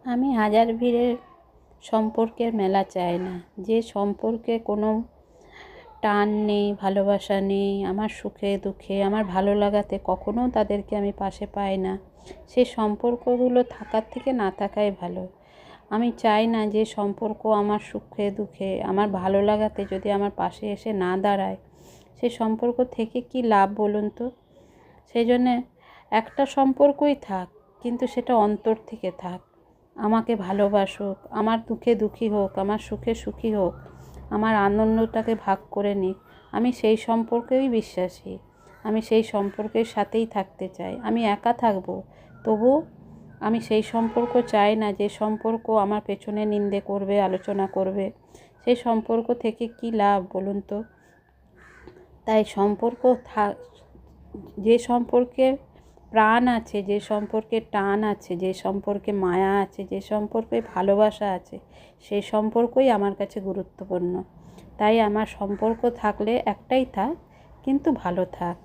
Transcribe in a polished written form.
আমি হাজার ভিড়ের সম্পর্কের মেলা চাই না। যে সম্পর্কে কোনো টান নেই, ভালোবাসা নেই, আমার সুখে দুঃখে, আমার ভালো লাগাতে কখনও তাদেরকে আমি পাশে পাই না, সেই সম্পর্কগুলো থাকার থেকে না থাকাই ভালো। আমি চাই না যে সম্পর্ক আমার সুখে দুঃখে, আমার ভালো লাগাতে যদি আমার পাশে এসে না দাঁড়ায়, সেই সম্পর্ক থেকে কী লাভ বলুন তো? সেই জন্যে একটা সম্পর্কই থাক, কিন্তু সেটা অন্তর থেকে থাক। আমাকে ভালোবাসুক, আমার দুঃখে দুঃখী হোক, আমার সুখে সুখী হোক, আমার আনন্দটাকে ভাগ করে নিক, আমি সেই সম্পর্কেই বিশ্বাসী। আমি সেই সম্পর্কের সাথেই থাকতে চাই। আমি একা থাকবো, তবু আমি সেই সম্পর্ক চাই না যে সম্পর্ক আমার পেছনে নিন্দে করবে, আলোচনা করবে। সেই সম্পর্ক থেকে কী লাভ বলুন তো? তাই সম্পর্ক যে সম্পর্কে প্রাণ আছে, যে সম্পর্কে টান আছে, যে সম্পর্কে মায়া আছে, যে সম্পর্কে ভালোবাসা আছে, সেই সম্পর্কই আমার কাছে গুরুত্বপূর্ণ। তাই আমার সম্পর্ক থাকলে একটাই থাক, কিন্তু ভালো থাক।